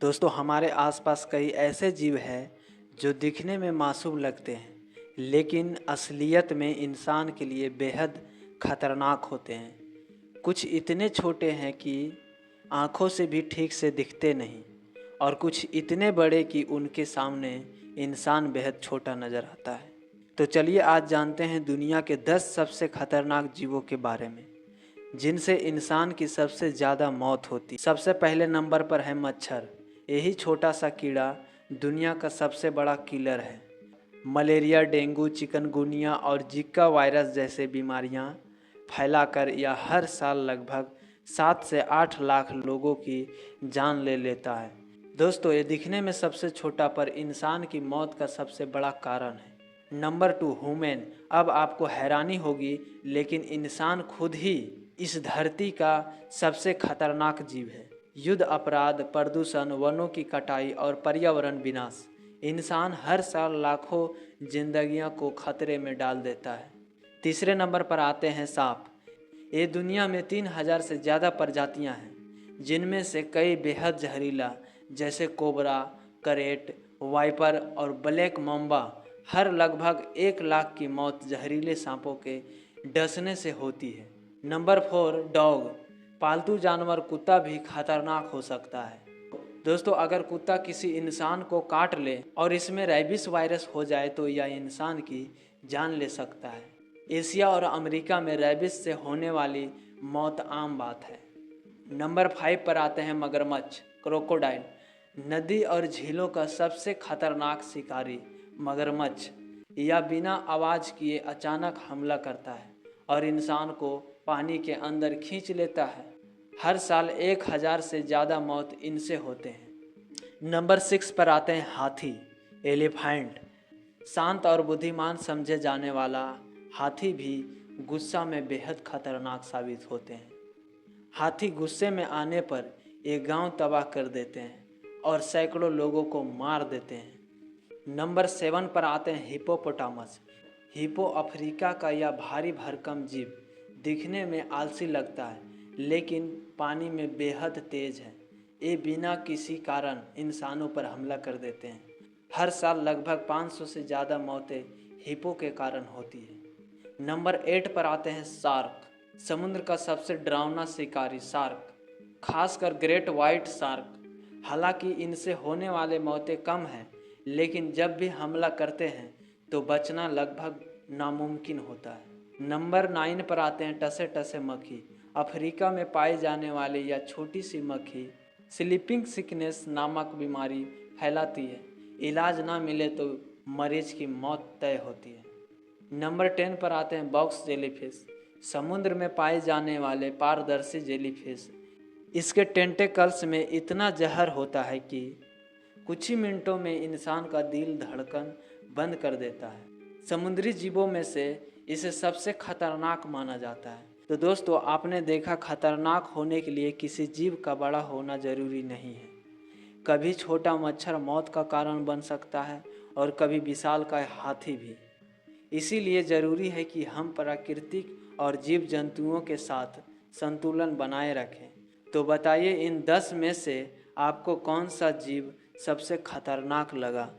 दोस्तों, हमारे आसपास कई ऐसे जीव हैं जो दिखने में मासूम लगते हैं, लेकिन असलियत में इंसान के लिए बेहद खतरनाक होते हैं। कुछ इतने छोटे हैं कि आँखों से भी ठीक से दिखते नहीं, और कुछ इतने बड़े कि उनके सामने इंसान बेहद छोटा नज़र आता है। तो चलिए आज जानते हैं दुनिया के 10 सबसे खतरनाक जीवों के बारे में, जिनसे इंसान की सबसे ज़्यादा मौत होती। सबसे पहले नंबर पर है मच्छर। यही छोटा सा कीड़ा दुनिया का सबसे बड़ा किलर है। मलेरिया, डेंगू, चिकनगुनिया और जिका वायरस जैसे बीमारियां फैलाकर यह हर साल लगभग 7 से 8 लाख लोगों की जान ले लेता है। दोस्तों, ये दिखने में सबसे छोटा पर इंसान की मौत का सबसे बड़ा कारण है। Number 2, human. अब आपको हैरानी होगी, लेकिन इंसान खुद ही इस धरती का सबसे खतरनाक जीव है। युद्ध, अपराध, प्रदूषण, वनों की कटाई और पर्यावरण विनाश, इंसान हर साल लाखों जिंदगियों को खतरे में डाल देता है। तीसरे नंबर पर आते हैं सांप। ये दुनिया में 3000 से ज़्यादा प्रजातियां हैं, जिनमें से कई बेहद जहरीला, जैसे कोबरा, करेट, वाइपर और ब्लैक मम्बा। हर लगभग 1 लाख की मौत जहरीले सांपों के डसने से होती है। Number 4, dog. पालतू जानवर कुत्ता भी खतरनाक हो सकता है। दोस्तों, अगर कुत्ता किसी इंसान को काट ले और इसमें रेबिस वायरस हो जाए तो यह इंसान की जान ले सकता है। एशिया और अमेरिका में रेबिस से होने वाली मौत आम बात है। नंबर 5 पर आते हैं मगरमच्छ, क्रोकोडाइल। नदी और झीलों का सबसे खतरनाक शिकारी मगरमच्छ। यह बिना आवाज़ किए अचानक हमला करता है और इंसान को पानी के अंदर खींच लेता है। हर साल 1000 से ज़्यादा मौत इनसे होते हैं। नंबर 6 पर आते हैं हाथी, एलिफेंट। शांत और बुद्धिमान समझे जाने वाला हाथी भी गुस्सा में बेहद खतरनाक साबित होते हैं। हाथी गुस्से में आने पर एक गांव तबाह कर देते हैं और सैकड़ों लोगों को मार देते हैं। नंबर 7 पर आते हैं हिप्पोपोटामस। हिप्पो अफ्रीका का यह भारी भरकम जीव दिखने में आलसी लगता है, लेकिन पानी में बेहद तेज है। ये बिना किसी कारण इंसानों पर हमला कर देते हैं। हर साल लगभग 500 से ज़्यादा मौतें हिप्पो के कारण होती है। नंबर 8 पर आते हैं शार्क। समुद्र का सबसे डरावना शिकारी शार्क, खासकर ग्रेट वाइट शार्क। हालांकि इनसे होने वाले मौतें कम हैं, लेकिन जब भी हमला करते हैं तो बचना लगभग नामुमकिन होता है। नंबर 9 पर आते हैं टसे टसे मक्खी। अफ्रीका में पाई जाने वाली यह छोटी सी मक्खी स्लीपिंग सिकनेस नामक बीमारी फैलाती है। इलाज ना मिले तो मरीज की मौत तय होती है। नंबर 10 पर आते हैं बॉक्स जेलीफिश। समुद्र में पाए जाने वाले पारदर्शी जेलीफिश। इसके टेंटेकल्स में इतना जहर होता है कि कुछ ही मिनटों में इंसान का दिल धड़कन बंद कर देता है। समुद्री जीवों में से इसे सबसे खतरनाक माना जाता है। तो दोस्तों, आपने देखा, खतरनाक होने के लिए किसी जीव का बड़ा होना जरूरी नहीं है। कभी छोटा मच्छर मौत का कारण बन सकता है और कभी विशालकाय हाथी भी। इसीलिए ज़रूरी है कि हम प्राकृतिक और जीव जंतुओं के साथ संतुलन बनाए रखें। तो बताइए, इन 10 में से आपको कौन सा जीव सबसे खतरनाक लगा?